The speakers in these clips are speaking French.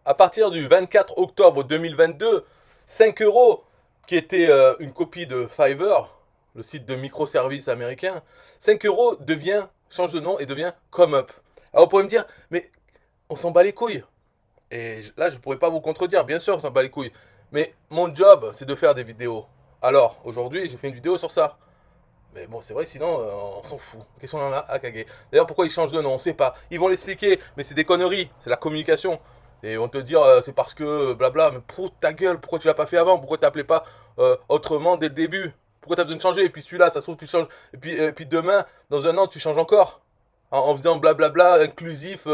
à partir du 24 octobre 2022, 5 euros, qui était une copie de Fiverr, le site de microservices américain, 5 euros change de nom et devient ComeUp. Alors vous pourrez me dire, mais on s'en bat les couilles. Et là, je ne pourrais pas vous contredire, bien sûr, on s'en bat les couilles. Mais mon job, c'est de faire des vidéos. Alors, aujourd'hui, j'ai fait une vidéo sur ça. Mais bon, c'est vrai, sinon, on s'en fout. Qu'est-ce qu'on en a à caguer? D'ailleurs, pourquoi ils changent de nom? On sait pas. Ils vont l'expliquer, mais c'est des conneries. C'est la communication. Et ils vont te dire, c'est parce que blabla. Mais pour ta gueule, pourquoi tu l'as pas fait avant? Pourquoi t'appelais pas autrement dès le début? Pourquoi t'as besoin de changer? Et puis celui-là, ça se trouve, tu changes. Et puis demain, dans un an, tu changes encore. En faisant blablabla, inclusif,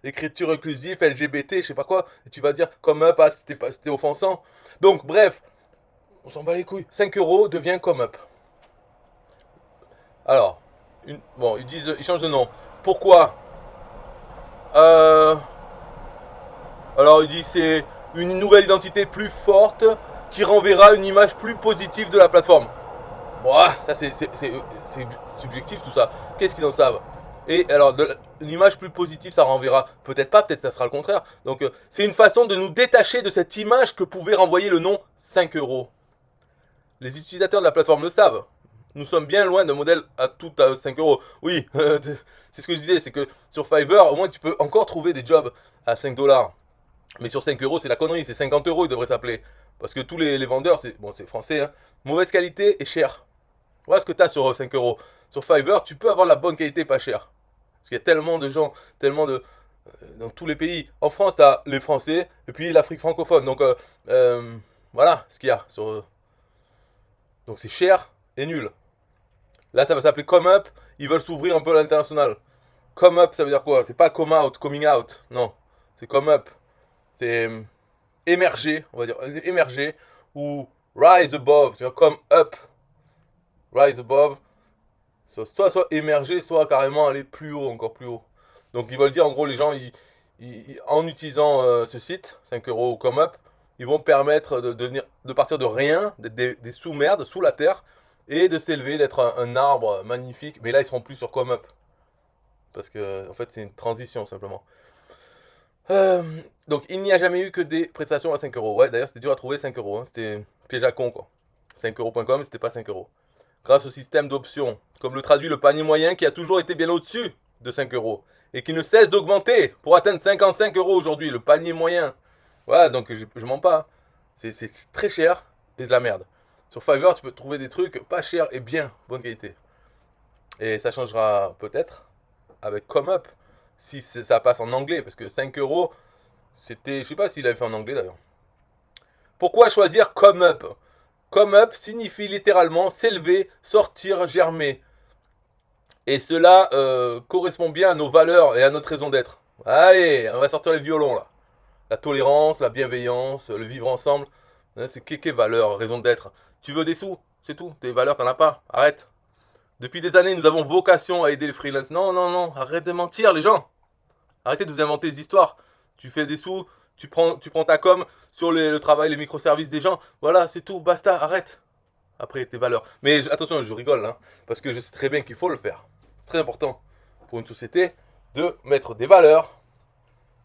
écriture inclusive, LGBT, je sais pas quoi. Et tu vas dire, comme up, ah, c'était offensant. Donc, bref, on s'en bat les couilles. 5 euros devient comme up. Alors, bon, ils changent de nom. Pourquoi? euh, Alors, ils disent c'est une nouvelle identité plus forte qui renverra une image plus positive de la plateforme. Bon, ça c'est subjectif tout ça. Qu'est-ce qu'ils en savent? Et alors, une image plus positive, ça renverra peut-être pas, peut-être ça sera le contraire. Donc, c'est une façon de nous détacher de cette image que pouvait renvoyer le nom 5 euros. Les utilisateurs de la plateforme le savent. Nous sommes bien loin d'un modèle à tout à 5 euros. Oui, c'est ce que je disais, c'est que sur Fiverr, au moins tu peux encore trouver des jobs à 5 dollars. Mais sur 5 euros, c'est la connerie, c'est 50 euros, il devrait s'appeler. Parce que tous les vendeurs, c'est français, hein, mauvaise qualité et cher. Voilà ce que tu as sur 5 euros. Sur Fiverr, tu peux avoir la bonne qualité pas cher. Parce qu'il y a tellement de gens, tellement de. Dans tous les pays. En France, tu as les Français et puis l'Afrique francophone. Donc, voilà ce qu'il y a. Donc, c'est cher et nul. Là, ça va s'appeler Come Up. Ils veulent s'ouvrir un peu à l'international. Come Up, ça veut dire quoi? C'est pas come out, coming out. Non. C'est Come Up. C'est émerger, on va dire. Émerger. Ou rise above. Tu vois, come up. Rise above. Soit émerger, soit carrément aller plus haut, encore plus haut. Donc, ils veulent dire, en gros, les gens, en utilisant ce site, 5 euros Come Up, ils vont permettre de partir de rien, des sous-merdes, sous la terre, et de s'élever, d'être un arbre magnifique. Mais là, ils seront plus sur Come Up. Parce que, en fait, c'est une transition, simplement. Euh, donc, il n'y a jamais eu que des prestations à 5 euros. Ouais, d'ailleurs, c'était dur à trouver 5 euros. Hein. C'était piège à con, quoi. 5euros.com, c'était pas 5 euros. Grâce au système d'options, comme le traduit le panier moyen qui a toujours été bien au-dessus de 5 euros. Et qui ne cesse d'augmenter pour atteindre 55 euros aujourd'hui, le panier moyen. Voilà, donc je mens pas. C'est très cher et de la merde. Sur Fiverr, tu peux trouver des trucs pas chers et bien, bonne qualité. Et ça changera peut-être avec ComeUp si ça passe en anglais. Parce que 5 euros, c'était. Je sais pas s'il avait fait en anglais d'ailleurs. Pourquoi choisir ComeUp? ComeUp signifie littéralement s'élever, sortir, germer. Et cela correspond bien à nos valeurs et à notre raison d'être. Allez, on va sortir les violons là. La tolérance, la bienveillance, le vivre ensemble. C'est quelle valeur, raison d'être. Tu veux des sous, c'est tout. Tes valeurs, t'en as pas. Arrête. Depuis des années, nous avons vocation à aider les freelances. Non, non, non, arrête de mentir, les gens. Arrêtez de vous inventer des histoires. Tu fais des sous, tu prends ta com sur le travail, les microservices des gens. Voilà, c'est tout, basta, arrête. Après, tes valeurs. Mais attention, je rigole, hein, parce que je sais très bien qu'il faut le faire. C'est très important pour une société de mettre des valeurs.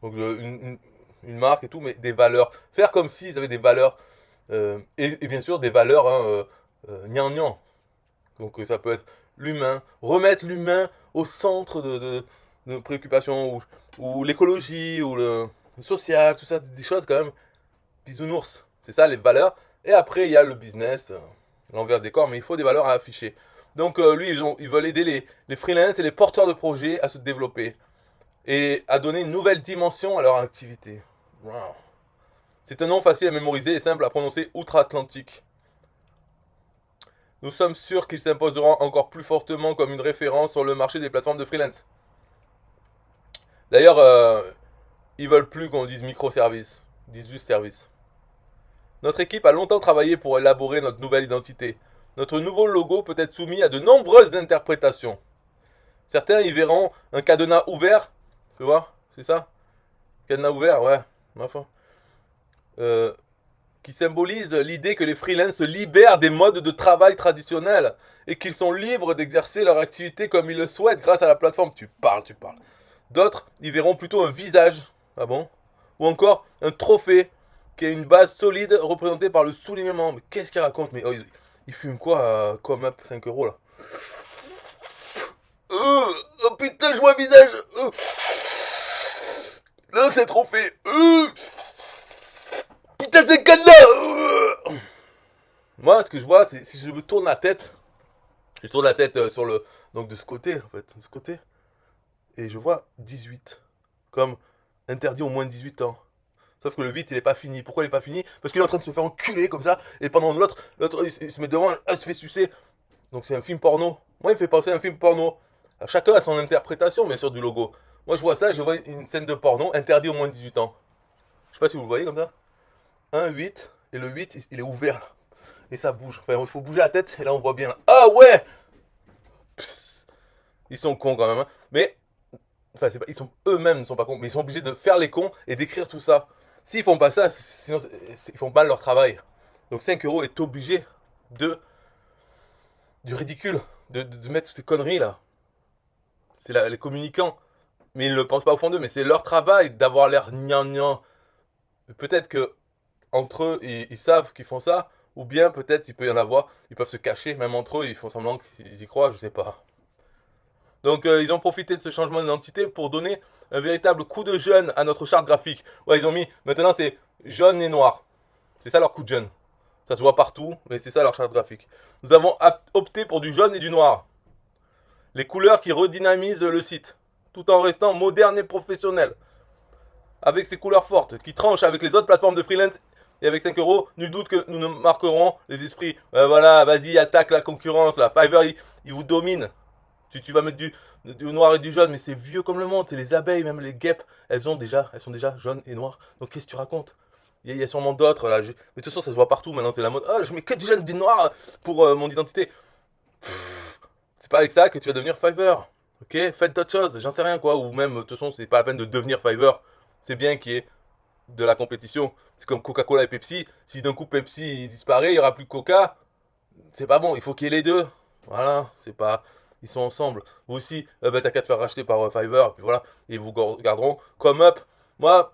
Donc, une marque et tout, mais des valeurs. Faire comme s'ils avaient des valeurs. Et bien sûr, des valeurs hein, gnangnan. Donc, ça peut être l'humain. Remettre l'humain au centre de nos préoccupations. Ou l'écologie, ou le social, tout ça. Des choses quand même bisounours. C'est ça les valeurs. Et après, il y a le business, l'envers des corps, mais il faut des valeurs à afficher. Donc, lui, ils veulent aider les freelances et les porteurs de projets à se développer et à donner une nouvelle dimension à leur activité. Wow. C'est un nom facile à mémoriser et simple à prononcer outre-Atlantique. Nous sommes sûrs qu'ils s'imposeront encore plus fortement comme une référence sur le marché des plateformes de freelance. D'ailleurs, ils veulent plus qu'on dise microservice, ils disent juste service. Notre équipe a longtemps travaillé pour élaborer notre nouvelle identité. Notre nouveau logo peut être soumis à de nombreuses interprétations. Certains y verront un cadenas ouvert, tu vois, c'est ça? Cadenas ouvert, ouais, enfin. Qui symbolise l'idée que les freelances se libèrent des modes de travail traditionnels et qu'ils sont libres d'exercer leur activité comme ils le souhaitent grâce à la plateforme. Tu parles. D'autres y verront plutôt un visage, ah bon? Ou encore un trophée qui a une base solide représentée par le soulignement. Mais qu'est-ce qu'il raconte? Mais oh, il fume quoi comme up 5 euros là? Oh putain, je vois un visage. Là, c'est trophée. Putain, c'est cadenas. Moi, ce que je vois, c'est si je me tourne la tête, je tourne la tête sur le. Donc de ce côté, en fait, de ce côté. Et je vois 18. Comme interdit au moins de 18 ans. Sauf que le 8 il est pas fini. Pourquoi il est pas fini? Parce qu'il est en train de se faire enculer comme ça. Et pendant l'autre il se met devant, il se fait sucer. Donc c'est un film porno. Moi il me fait penser à un film porno. Chacun a son interprétation bien sûr du logo. Moi je vois ça, je vois une scène de porno interdit au moins de 18 ans. Je sais pas si vous le voyez comme ça. Un 8 et le 8 il est ouvert là. Et ça bouge. Enfin il faut bouger la tête et là on voit bien là. Ah ouais. Psst. Ils sont cons quand même. Hein. Mais enfin, c'est pas, ils sont eux-mêmes ne sont pas cons, mais ils sont obligés de faire les cons et d'écrire tout ça. S'ils font pas ça, sinon ils font mal leur travail. Donc 5 euros est obligé de du ridicule, de mettre toutes ces conneries là. C'est les communicants, mais ils ne le pensent pas au fond d'eux, mais c'est leur travail d'avoir l'air gnangnan. Peut-être que entre eux, ils savent qu'ils font ça, ou bien peut-être il peut y en avoir, ils peuvent se cacher, même entre eux, ils font semblant qu'ils y croient, je sais pas. Donc ils ont profité de ce changement d'identité pour donner un véritable coup de jeune à notre charte graphique. Ouais, ils ont mis, maintenant c'est jaune et noir. C'est ça leur coup de jeune. Ça se voit partout, mais c'est ça leur charte graphique. Nous avons opté pour du jaune et du noir. Les couleurs qui redynamisent le site, tout en restant moderne et professionnel. Avec ces couleurs fortes, qui tranchent avec les autres plateformes de freelance. Et avec 5 euros, nul doute que nous marquerons les esprits. Voilà, vas-y, attaque la concurrence. Là. Fiverr, il vous domine. Tu vas mettre du noir et du jaune, mais c'est vieux comme le monde. C'est les abeilles, même les guêpes, elles sont déjà jaunes et noires. Donc qu'est-ce que tu racontes? Il y a sûrement d'autres là. Mais de toute façon, ça se voit partout maintenant, c'est la mode. Ah, je mets que du jaune et du noir pour mon identité. C'est pas avec ça que tu vas devenir Fiverr. Ok, faites d'autres choses, j'en sais rien quoi. Ou même, de toute façon, c'est pas la peine de devenir Fiverr. C'est bien qu'il y ait de la compétition. C'est comme Coca-Cola et Pepsi. Si d'un coup Pepsi disparaît, il n'y aura plus Coca. C'est pas bon, il faut qu'il y ait les deux. Voilà, c'est pas. Ils sont ensemble. Vous aussi, bah, t'as qu'à te faire racheter par Fiverr, puis voilà, et vous garderont comme up. Moi,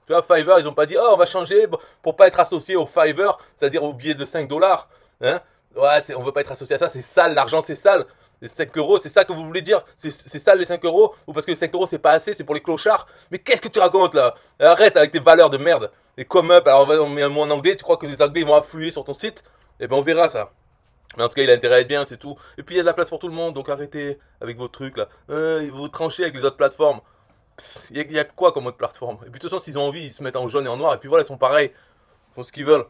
tu vois, Fiverr, ils ont pas dit, oh, on va changer pour pas être associé au Fiverr, c'est-à-dire au billet de 5 dollars. Hein. Ouais, on veut pas être associé à ça, c'est sale, l'argent c'est sale. Les 5 euros, c'est ça que vous voulez dire? C'est sale les 5 euros? Ou parce que les 5 euros c'est pas assez, c'est pour les clochards? Mais qu'est-ce que tu racontes là? Arrête avec tes valeurs de merde. Et comme up, alors on met un mot en anglais, tu crois que les anglais vont affluer sur ton site? Eh ben on verra ça. Mais en tout cas, il a intérêt à être bien, c'est tout. Et puis il y a de la place pour tout le monde, donc arrêtez avec vos trucs là. Vous tranchez avec les autres plateformes. Il y a quoi comme autre plateforme? Et puis de toute façon, s'ils ont envie, ils se mettent en jaune et en noir, et puis voilà, ils sont pareils. Ils font ce qu'ils veulent.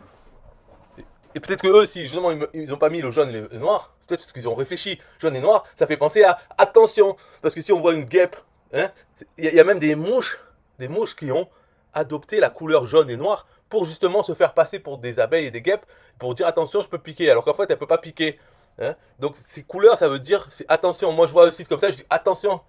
Et peut-être que eux, si justement ils ont pas mis le jaune et le noir, peut-être parce qu'ils ont réfléchi. Jaune et noir, ça fait penser à attention. Parce que si on voit une guêpe, hein, y a même des mouches qui ont adopté la couleur jaune et noir pour justement se faire passer pour des abeilles et des guêpes, pour dire attention, je peux piquer, alors qu'en fait elle peut pas piquer. Hein. Donc ces couleurs, ça veut dire c'est attention. Moi je vois un site comme ça, je dis attention.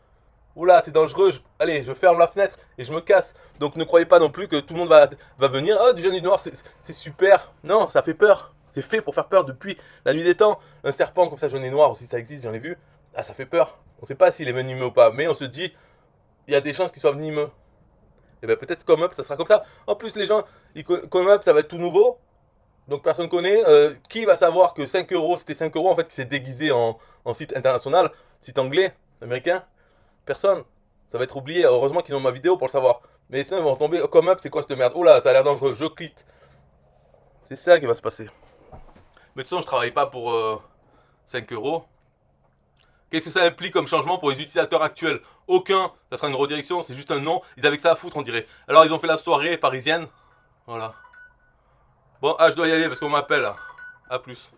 Oula, c'est dangereux, allez, je ferme la fenêtre et je me casse. Donc ne croyez pas non plus que tout le monde va venir. Oh, du jaune et du noir, c'est super. Non, ça fait peur. C'est fait pour faire peur depuis la nuit des temps. Un serpent comme ça, jaune et noir aussi, ça existe, j'en ai vu. Ah, ça fait peur. On sait pas s'il est venimeux ou pas, mais on se dit, il y a des chances qu'il soit venimeux. Et bien peut-être Come Up, ça sera comme ça. En plus, les gens, Come Up, ça va être tout nouveau. Donc personne connaît. Qui va savoir que 5 euros, c'était 5 euros en fait, qui s'est déguisé en site international, site anglais, américain? Personne. Ça va être oublié. Heureusement qu'ils ont ma vidéo pour le savoir. Mais sinon, ils vont tomber. Come Up, c'est quoi cette merde? Oh là, ça a l'air dangereux. Je quitte. C'est ça qui va se passer. Mais de toute façon, je travaille pas pour 5 euros. Qu'est-ce que ça implique comme changement pour les utilisateurs actuels? Aucun. Ça sera une redirection, c'est juste un nom. Ils avaient que ça à foutre, on dirait. Alors, ils ont fait la soirée parisienne. Voilà. Bon, je dois y aller parce qu'on m'appelle. À plus.